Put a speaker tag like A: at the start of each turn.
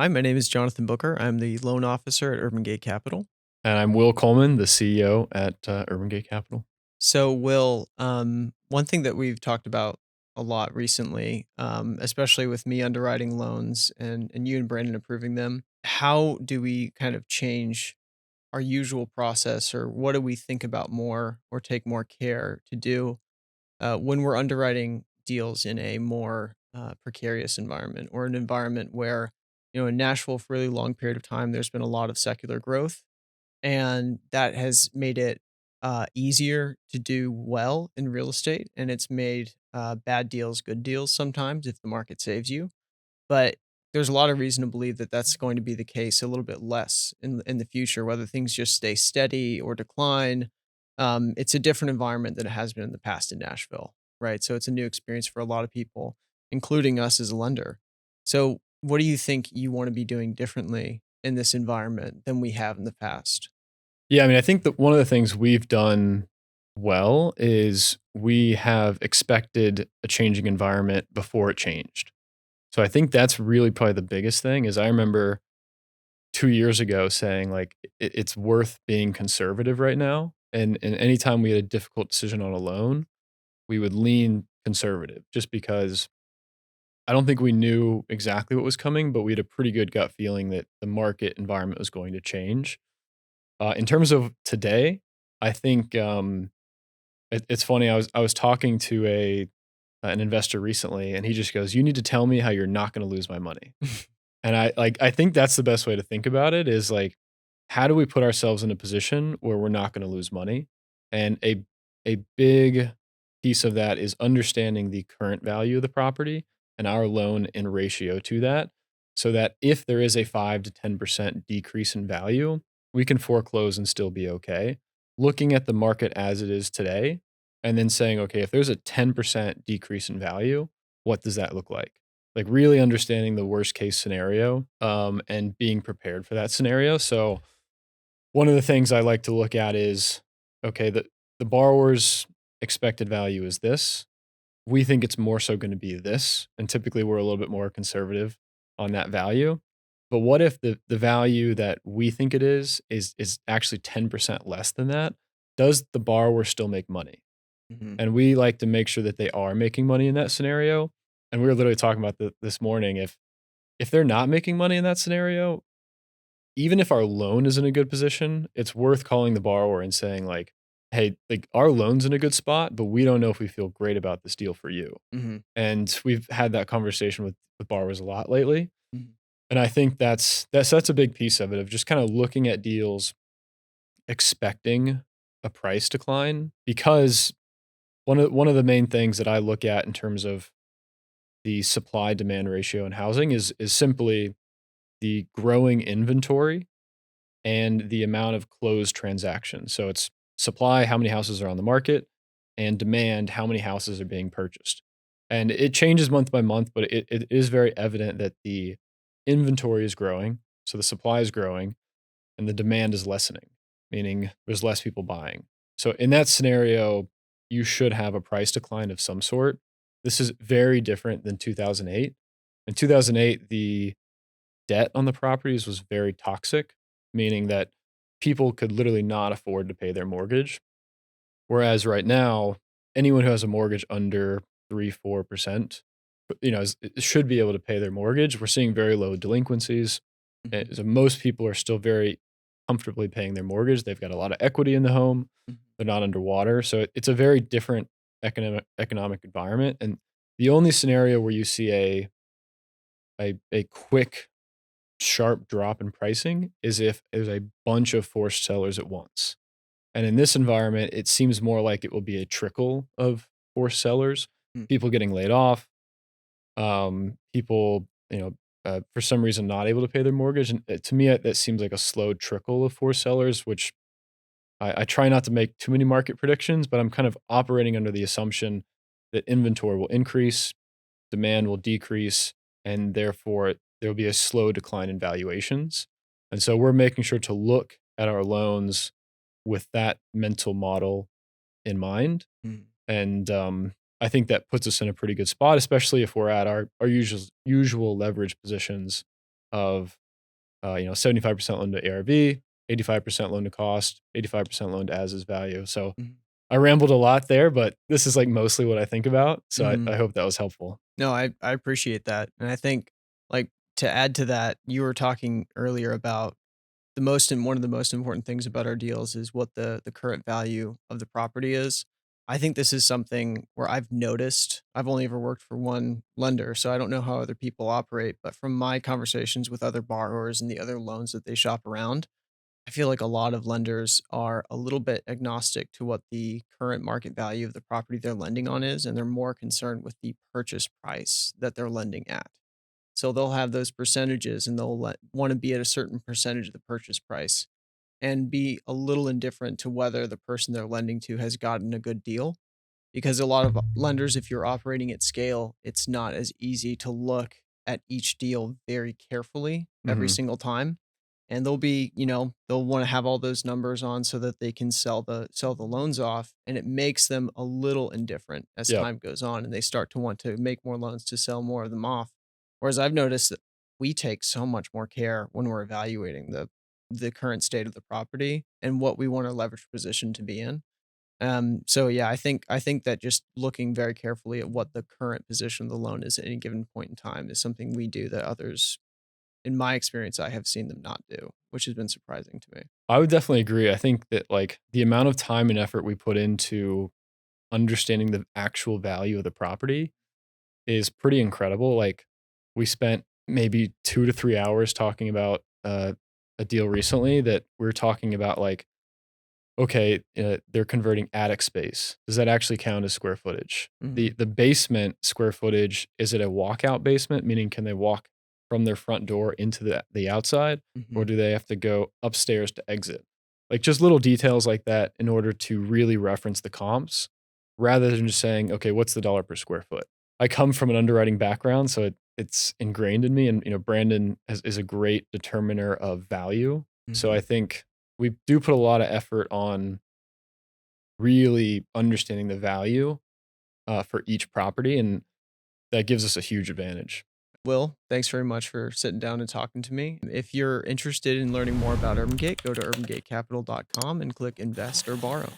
A: Hi, my name is Jonathan Booker. I'm the loan officer at Urban Gate Capital.
B: And I'm Will Coleman, the CEO at Urban Gate Capital.
A: So, Will, one thing that we've talked about a lot recently, especially with me underwriting loans and you and Brandon approving them, how do we kind of change our usual process, or what do we think about more or take more care to do when we're underwriting deals in a more precarious environment, or an environment where, in Nashville for a really long period of time, there's been a lot of secular growth, and that has made it easier to do well in real estate, and it's made bad deals good deals sometimes if the market saves you. But there's a lot of reason to believe that that's going to be the case a little bit less in the future, whether things just stay steady or decline. It's a different environment than it has been in the past in Nashville, right? So it's a new experience for a lot of people, including us as a lender. So, what do you think you want to be doing differently in this environment than we have in the past?
B: Yeah, I mean, I think that one of the things we've done well is we have expected a changing environment before it changed. So I think that's really probably the biggest thing is I remember 2 years ago saying like it's worth being conservative right now. And anytime we had a difficult decision on a loan, we would lean conservative just because I don't think we knew exactly what was coming, but we had a pretty good gut feeling that the market environment was going to change. In terms of today, I think it's funny. I was talking to a an investor recently, and he just goes, "You need to tell me how you're not going to lose my money." And I think that's the best way to think about it is like, how do we put ourselves in a position where we're not going to lose money? And a big piece of that is understanding the current value of the property and our loan in ratio to that, so that if there is a 5 to 10% decrease in value, we can foreclose and still be okay. Looking at the market as it is today, and then saying, okay, if there's a 10% decrease in value, what does that look like? Like really understanding the worst case scenario, and being prepared for that scenario. So one of the things I like to look at is, okay, the borrower's expected value is this. We think it's more so going to be this, and typically we're a little bit more conservative on that value. But what if the value that we think it is actually 10% less than that? Does the borrower still make money?
A: Mhm.
B: And we like to make sure that they are making money in that scenario. And we were literally talking about this morning. If they're not making money in that scenario, even if our loan is in a good position, it's worth calling the borrower and saying like, "Hey, like our loan's in a good spot, but we don't know if we feel great about this deal for you."
A: Mhm.
B: And we've had that conversation with borrowers a lot lately.
A: Mhm.
B: And I think that's a big piece of it of just kind of looking at deals expecting a price decline because one of the main things that I look at in terms of the supply demand ratio in housing is simply the growing inventory and the amount of closed transactions. So it's supply, how many houses are on the market, and demand, how many houses are being purchased. And it changes month by month, but it is very evident that the inventory is growing. So the supply is growing and the demand is lessening, meaning there's less people buying. So in that scenario, you should have a price decline of some sort. This is very different than 2008. In 2008, the debt on the properties was very toxic, meaning that people could literally not afford to pay their mortgage. Whereas right now, anyone who has a mortgage under 3, 4%, should be able to pay their mortgage. We're seeing very low delinquencies.
A: Mhm.
B: So most people are still very comfortably paying their mortgage. They've got a lot of equity in the home.
A: Mhm.
B: They're not underwater. So it's a very different economic environment. And the only scenario where you see a quick sharp drop in pricing is if there's a bunch of forced sellers at once. And in this environment, it seems more like it will be a trickle of forced sellers,
A: Mhm.
B: people getting laid off, people, for some reason not able to pay their mortgage. And to me, that seems like a slow trickle of forced sellers, which I try not to make too many market predictions, but I'm kind of operating under the assumption that inventory will increase, demand will decrease, and therefore there will be a slow decline in valuations. And so we're making sure to look at our loans with that mental model in mind.
A: Mhm.
B: And I think that puts us in a pretty good spot, especially if we're at our usual leverage positions. of 75% loan to ARV, 85% loan to cost, 85% loan to as is value. So
A: Mhm.
B: I rambled a lot there, but this is like mostly what I think about. So I
A: Mhm.
B: hope that was helpful.
A: No, I appreciate that, and I think, like, to add to that, you were talking earlier about the most and one of the most important things about our deals is what the current value of the property is. I think this is something where I've noticed. I've only ever worked for one lender, so I don't know how other people operate, but from my conversations with other borrowers and the other loans that they shop around, I feel like a lot of lenders are a little bit agnostic to what the current market value of the property they're lending on is, and they're more concerned with the purchase price that they're lending at. So they'll have those percentages and they'll want to be at a certain percentage of the purchase price and be a little indifferent to whether the person they're lending to has gotten a good deal, because a lot of lenders, if you're operating at scale, it's not as easy to look at each deal very carefully every
B: Hmm.
A: single time. And they'll be, they'll want to have all those numbers on so that they can sell the loans off. And it makes them a little indifferent as
B: Yep.
A: time goes on and they start to want to make more loans to sell more of them off. Whereas I've noticed that we take so much more care when we're evaluating the current state of the property and what we want our leverage position to be in. So yeah, I think that just looking very carefully at what the current position of the loan is at any given point in time is something we do that others, in my experience, I have seen them not do, which has been surprising to me.
B: I would definitely agree. I think that like the amount of time and effort we put into understanding the actual value of the property is pretty incredible. Like we spent maybe 2 to 3 hours talking about a deal recently that we are talking about like, okay, they're converting attic space. Does that actually count as square footage? The
A: Mhm,
B: the basement square footage, is it a walkout basement? Meaning can they walk from their front door into the outside, or
A: mhm,
B: do they have to go upstairs to exit? Like just little details like that in order to really reference the comps rather than just saying, okay, what's the dollar per square foot? I come from an underwriting background, so it's ingrained in me. And Brandon is a great determiner of value. So I
A: mhm.
B: think we do put a lot of effort on really understanding the value for each property, and that gives us a huge advantage.
A: Will, thanks very much for sitting down and talking to me. If you're interested in learning more about UrbanGate, go to urbangatecapital.com and click invest or borrow.